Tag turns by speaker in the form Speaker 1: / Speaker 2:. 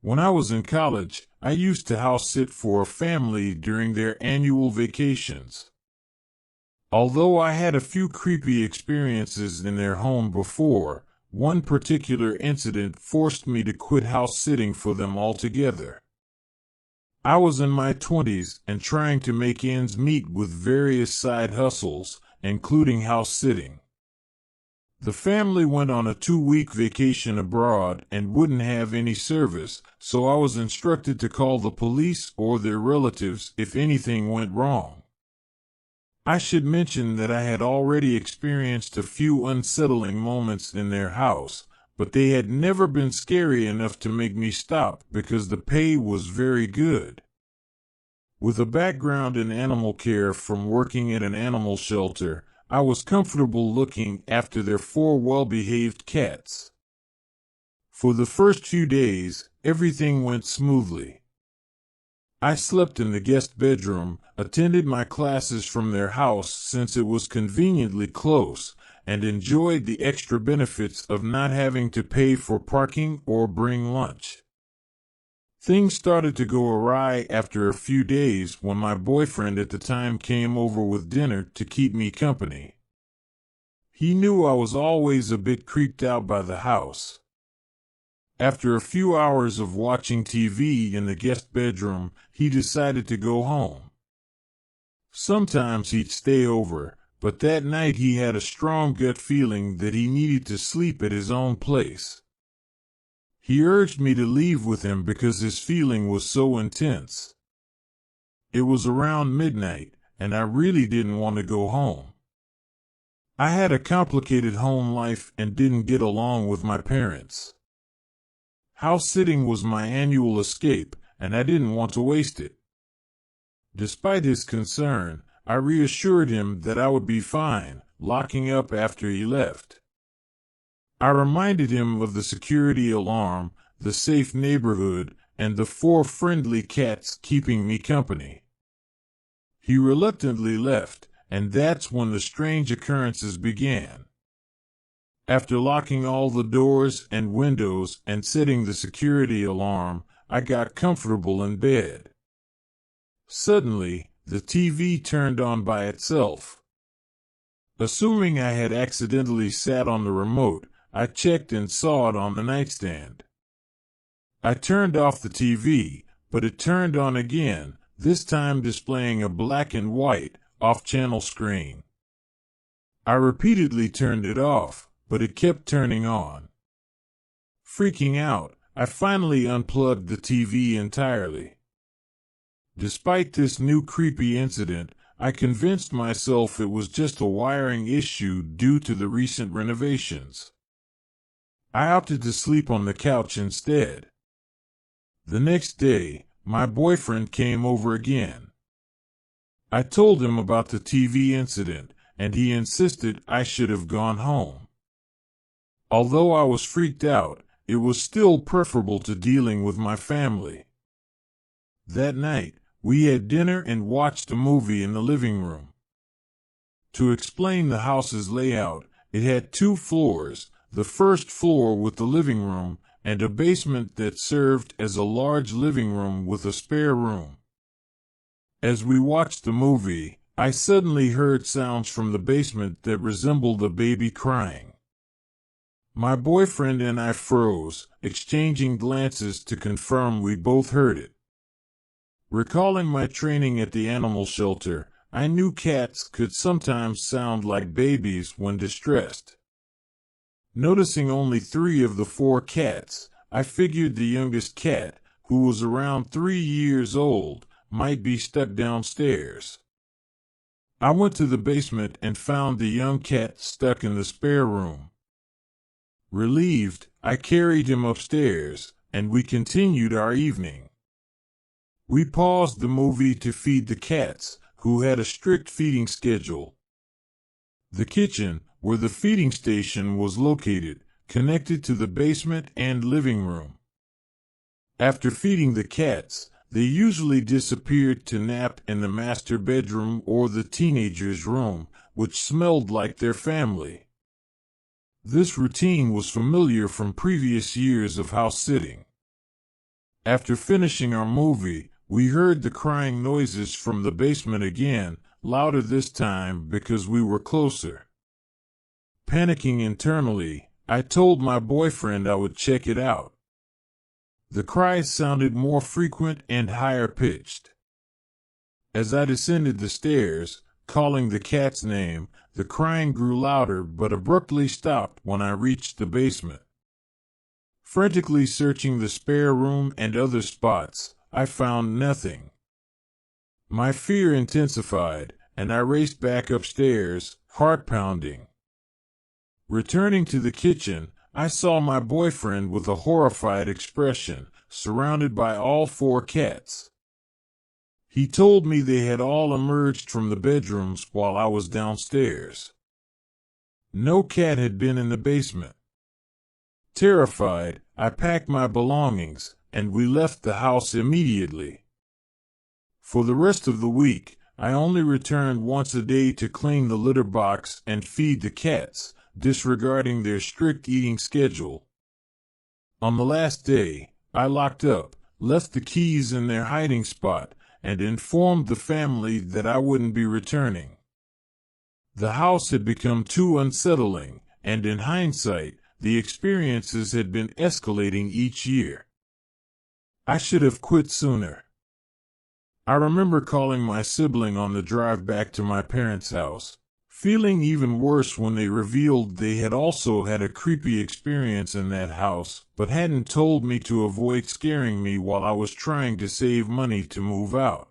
Speaker 1: When I was in college, I used to house sit for a family during their annual vacations. Although I had a few creepy experiences in their home before, one particular incident forced me to quit house sitting for them altogether. I was in my 20s and trying to make ends meet with various side hustles, including house sitting. The family went on a 2-week vacation abroad and wouldn't have any service, so I was instructed to call the police or their relatives if anything went wrong. I should mention that I had already experienced a few unsettling moments in their house, but they had never been scary enough to make me stop because the pay was very good. With a background in animal care from working at an animal shelter, I was comfortable looking after their 4 well-behaved cats. For the first few days, everything went smoothly. I slept in the guest bedroom, attended my classes from their house since it was conveniently close, and enjoyed the extra benefits of not having to pay for parking or bring lunch. Things started to go awry after a few days when my boyfriend at the time came over with dinner to keep me company. He knew I was always a bit creeped out by the house. After a few hours of watching TV in the guest bedroom, he decided to go home. Sometimes he'd stay over, but that night he had a strong gut feeling that he needed to sleep at his own place. He urged me to leave with him because his feeling was so intense. It was around midnight, and I really didn't want to go home. I had a complicated home life and didn't get along with my parents. House sitting was my annual escape, and I didn't want to waste it. Despite his concern, I reassured him that I would be fine, locking up after he left. I reminded him of the security alarm, the safe neighborhood, and the 4 friendly cats keeping me company. He reluctantly left, and that's when the strange occurrences began. After locking all the doors and windows and setting the security alarm, I got comfortable in bed. Suddenly, the TV turned on by itself. Assuming I had accidentally sat on the remote, I checked and saw it on the nightstand. I turned off the TV, but it turned on again, this time displaying a black and white, off-channel screen. I repeatedly turned it off, but it kept turning on. Freaking out, I finally unplugged the TV entirely. Despite this new creepy incident, I convinced myself it was just a wiring issue due to the recent renovations. I opted to sleep on the couch instead. The next day, my boyfriend came over again. I told him about the TV incident, and he insisted I should have gone home. Although I was freaked out, it was still preferable to dealing with my family. That night, we had dinner and watched a movie in the living room. To explain the house's layout, it had 2 floors, the first floor with the living room, and a basement that served as a large living room with a spare room. As we watched the movie, I suddenly heard sounds from the basement that resembled a baby crying. My boyfriend and I froze, exchanging glances to confirm we both heard it. Recalling my training at the animal shelter, I knew cats could sometimes sound like babies when distressed. Noticing only 3 of the 4 cats, I figured the youngest cat, who was around 3 years old, might be stuck downstairs. I went to the basement and found the young cat stuck in the spare room. Relieved, I carried him upstairs, and we continued our evening. We paused the movie to feed the cats, who had a strict feeding schedule. The kitchen, where the feeding station was located, connected to the basement and living room. After feeding the cats, they usually disappeared to nap in the master bedroom or the teenager's room, which smelled like their family. This routine was familiar from previous years of house sitting. After finishing our movie, we heard the crying noises from the basement again, louder this time because we were closer. Panicking internally, I told my boyfriend I would check it out. The cries sounded more frequent and higher pitched. As I descended the stairs, calling the cat's name, the crying grew louder but abruptly stopped when I reached the basement. Frantically searching the spare room and other spots, I found nothing. My fear intensified, and I raced back upstairs, heart pounding. Returning to the kitchen, I saw my boyfriend with a horrified expression, surrounded by all 4 cats. He told me they had all emerged from the bedrooms while I was downstairs. No cat had been in the basement. Terrified, I packed my belongings, and we left the house immediately. For the rest of the week, I only returned once a day to clean the litter box and feed the cats, disregarding their strict eating schedule. On the last day, I locked up, left the keys in their hiding spot, and informed the family that I wouldn't be returning. The house had become too unsettling, and in hindsight, the experiences had been escalating each year. I should have quit sooner. I remember calling my sibling on the drive back to my parents' house, feeling even worse when they revealed they had also had a creepy experience in that house, but hadn't told me to avoid scaring me while I was trying to save money to move out.